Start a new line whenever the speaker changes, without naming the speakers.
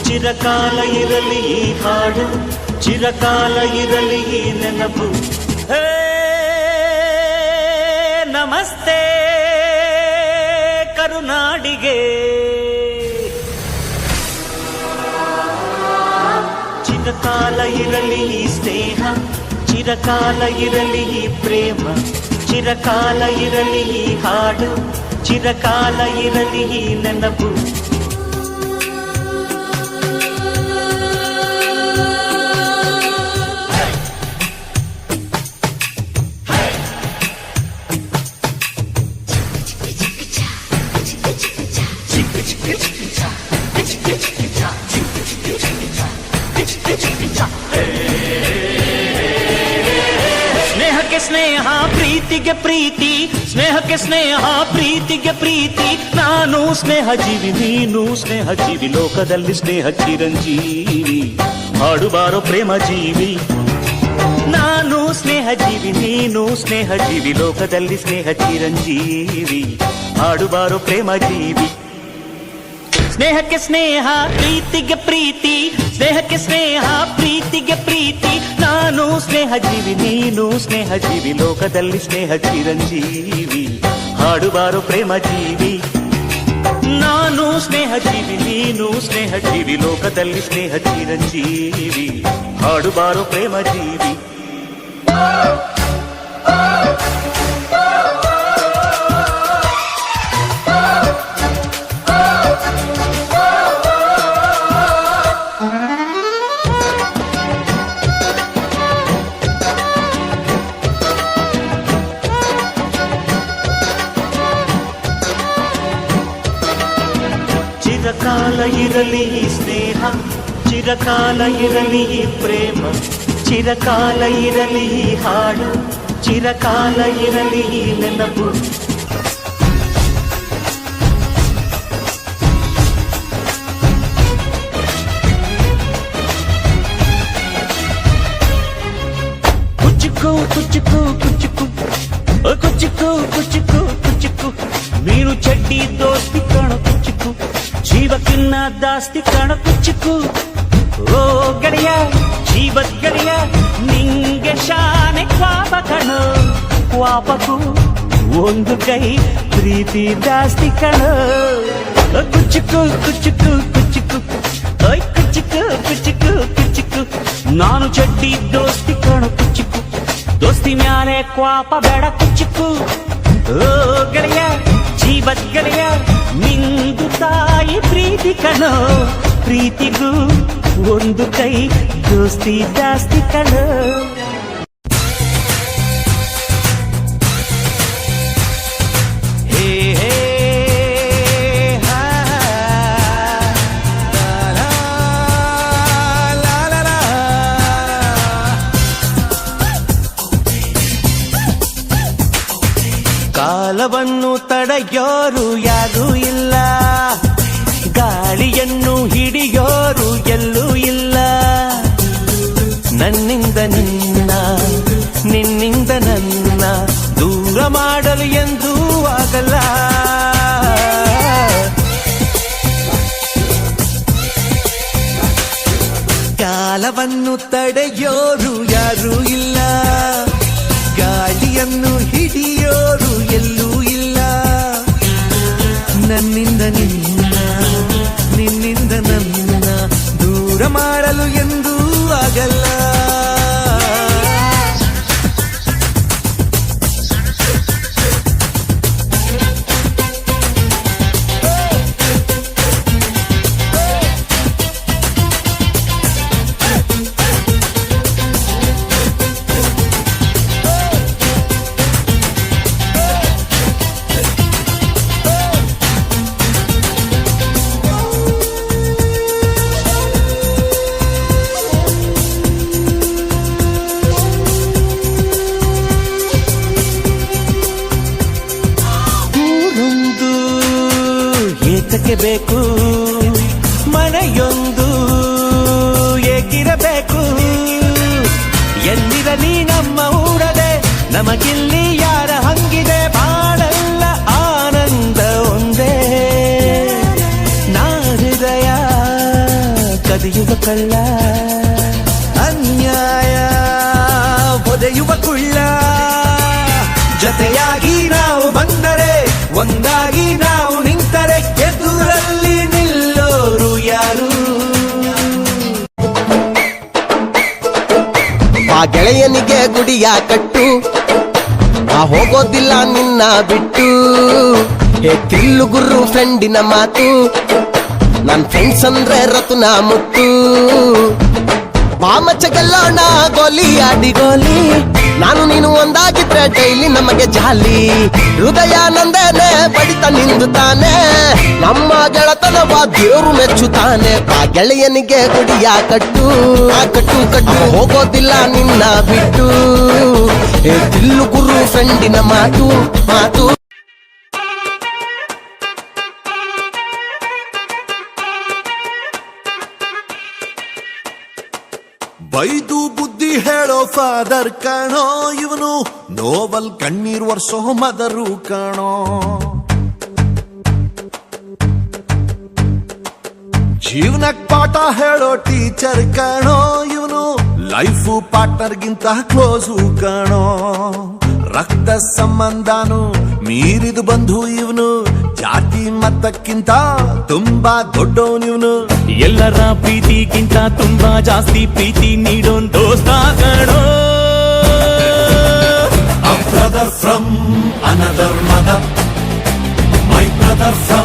ಚಿರಕಾಲ ಇರಲಿ ಈ ಹಾಡು, ಚಿರಕಾಲ ಇರಲಿ ಈ ನೆನಪು. ಹೇ ನಮಸ್ತೆ ಕರುನಾಡಿಗೆ. ಚಿರಕಾಲ ಇರಲಿ ಈ ಸ್ನೇಹ, ಚಿರಕಾಲ ಇರಲಿ ಈ ಪ್ರೇಮ, ಚಿರಕಾಲ ಇರಲಿ ಈ ಹಾಡು, ಚಿರಕಾಲ ಇರಲಿ ಈ ನೆನಪು. ಸ್ನೇಹಕ್ಕೆ ಸ್ನೇಹ, ಪ್ರೀತಿಗೆ ಪ್ರೀತಿ, ಸ್ನೇಹಕ್ಕೆ ಸ್ನೇಹ, ಪ್ರೀತಿಗೆ ಪ್ರೀತಿ. ನಾನು ಸ್ನೇಹ ಜೀವಿ, ನೀನು ಸ್ನೇಹ ಜೀವಿ, ಲೋಕದಲ್ಲಿ ಸ್ನೇಹ ಚಿರಂಜೀವಿ. ಹಾಡುಬಾರೋ ಪ್ರೇಮ ಜೀವಿ. ನಾನು ಸ್ನೇಹ ಜೀವಿ, ನೀನು ಸ್ನೇಹ ಜೀವಿ, ಲೋಕದಲ್ಲಿ ಸ್ನೇಹ ಚಿರಂಜೀವಿ. ಹಾಡುಬಾರೋ ಪ್ರೇಮ ಜೀವಿ. ಸ್ನೇಹಕ್ಕೆ ಸ್ನೇಹ, ಪ್ರೀತಿಗೆ ಪ್ರೀತಿ, ಸ್ನೇಹಕ್ಕೆ ಸ್ನೇಹ, ಪ್ರೀತಿಗೆ ಪ್ರೀತಿ. ನಾನು ಸ್ನೇಹ ಜೀವಿ, ನೀನು ಸ್ನೇಹ ಜೀವಿ, ಲೋಕದಲ್ಲಿ ಸ್ನೇಹ ಚಿರಂಜೀವಿ. ಹಾಡುಬಾರೋ ಪ್ರೇಮ ಜೀವಿ. ನಾನು ಸ್ನೇಹ ಜೀವಿ, ನೀನು ಸ್ನೇಹ ಜೀವಿ, ಲೋಕದಲ್ಲಿ ಸ್ನೇಹ ಚಿರಂಜೀವಿ. ಹಾಡುಬಾರೋ ಪ್ರೇಮ ಜೀವಿ. ಚಿರಕಾಲ ಇರಲಿ ಈ ಸ್ನೇಹ, ಚಿರಕಾಲ ಇರಲಿ ಈ ಪ್ರೇಮ, ಚಿರಕಾಲ ಇರಲಿ ಈ ಹಾಡು, ಚಿರಕಾಲ ಇರಲಿ ಈ ನೆನಪು. ಕುಚ್ಚುಕು ಕುಚ್ಚುಕು ಕುಚ್ಚುಕು ಕುಚ್ಚುಕು ಕುಚ್ಚುಕು ಕುಚ್ಚುಕು, ನೀನು ಚಡ್ಡಿ ದೋಸ್ತಿ ಕಾಣೋ ಕುಚ್ಚುಕು, ಜೀವಕ್ಕಿನ್ನ ದಾಸ್ತಿ ಕಾಣ ಕುಚ್ಚುಕು. ಓ ಗೆಳೆಯ, ಜೀವದ ಗೆಳೆಯ, ನಿಂಗೆ ಶಾನೆ ಕ್ವಾಪ ಕಣೋ. ಕ್ವಾಪಕು ಒಂದು ಕೈ ಪ್ರೀತಿ ಜಾಸ್ತಿ ಕಣೋ. ಕುಚ್ಚುಕು ಕುಚ್ಚುಕು ಕುಚ್ಚುಕು, ಓಯ್ ಕುಚ್ಚುಕು ಕುಚ್ಚುಕು ಕುಚ್ಚುಕು, ನಾನು ಚಡ್ಡಿ ದೋಸ್ತಿ ಕಾಣೋ ಕುಚ್ಚುಕು, ದೋಸ್ತಿ ಮ್ಯಾಲೆ ಕ್ವಾಪ ಬೇಡ ಕುಚ್ಚುಕು. ಓ ಗೆಳೆಯ, ಜೀವದ ಗೆಳೆಯ, ನಿಂದು ತಾಯಿ ಪ್ರೀತಿ ಕಣೋ. ಪ್ರೀತಿಗೂ ಒಂದು ಕೈ ದೋಸ್ತಿ ಜಾಸ್ತಿ ಕಣೋ. ಕಾಲವನ್ನು ತಡೆಯೋರು ಯಾರೂ ಇಲ್ಲ, ಗಾಳಿಯನ್ನು ಹಿಡಿಯೋರು ಎಲ್ಲೂ ಇಲ್ಲ. ನನ್ನಿಂದ ನಿನ್ನ, ನಿನ್ನಿಂದ ನನ್ನ ದೂರ ಮಾಡಲು ಎಂದೂ ಆಗಲ್ಲ. ಕಾಲವನ್ನು ತಡೆಯೋರು ಯಾರೂ ಇಲ್ಲ, ಗಾಳಿಯನ್ನು ಹಿಡಿಯೋರು ಎಲ್ಲೂ ಇಲ್ಲ. ನನ್ನಿಂದ ನಿನ್ನ, ನಿನ್ನಿಂದ ನನ್ನ ದೂರ ಮಾಡಲು ಎಂದೂ ಆಗಲ್ಲ. ಕದಿಯುವ ಕಳ್ಳ,
ಅನ್ಯಾಯ ಒದೆಯುವ ಕುಳ್ಳ. ಜತೆಯಾಗಿ ನಾವು ಬಂದರೆ, ಒಂದಾಗಿ ನಾವು ನಿಂತರೆ, ಎದುರಲ್ಲಿ ನಿಲ್ಲೋರು ಯಾರು?
ಆ ಗೆಳೆಯನಿಗೆ ಗುಡಿಯ ಕಟ್ಟು, ನಾ ಹೋಗೋದಿಲ್ಲ ನಿನ್ನ ಬಿಟ್ಟು. ಹೇ ತಿಲ್ಲು ಗುರು ಫ್ರೆಂಡಿನ ಮಾತು, ನನ್ ಫ್ರೆಂಡ್ಸ್ ಅಂದ್ರೆ ರತುನ ಮುತ್ತು. ಬಾಮಚ್ಚ ಗೆಲ್ಲೋಣ ಗೋಲಿ ಆಡಿ ಗೋಲಿ, ನಾನು ನೀನು ಒಂದಾಗಿದ್ರೆ ಡೈಲಿ ನಮಗೆ ಜಾಲಿ. ಹೃದಯ ನಂದೇನೆ ಬಡಿತ ನಿಂದುತ್ತಾನೆ, ನಮ್ಮ ಗೆಳತನವ ದೇವ್ರು ಮೆಚ್ಚುತ್ತಾನೆ. ಆ ಗೆಳೆಯನಿಗೆ ಗುಡಿಯ ಕಟ್ಟು, ಆ ಕಟ್ಟು ಕಟ್ಟು ಹೋಗೋದಿಲ್ಲ ನಿನ್ನ ಬಿಟ್ಟು. ಹೇ ತಿಲ್ಲು ಗುರು ಫ್ರೆಂಡಿನ ಮಾತು ಮಾತು.
ಬೈದು ಬುದ್ಧಿ ಹೇಳೋ ಫಾದರ್ ಕಾಣೋ ಇವನು, ನೋವಲ್ ಕಣ್ಣೀರ್ ವರ್ಷೋ ಮದರು ಕಾಣೋ. ಜೀವನಕ್ ಪಾಠ ಹೇಳೋ ಟೀಚರ್ ಕಾಣೋ ಇವನು, ಲೈಫು ಪಾರ್ಟ್ನರ್ಗಿಂತ ಕ್ಲೋಸು ಕಾಣೋ. ರಕ್ತ ಸಂಬಂಧನು ಮೀರಿದು ಬಂಧು ಇವನು, ಜಾತಿ ಮತಕ್ಕಿಂತ ತುಂಬಾ ದೊಡ್ಡವನಿವನು.
ಎಲ್ಲರ ಪ್ರೀತಿಗಿಂತ ತುಂಬಾ ಜಾಸ್ತಿ ಪ್ರೀತಿ ನೀಡೋನ್ ದೋಸ್ತ ಕಣೋ.
A brother from another mother, my brother from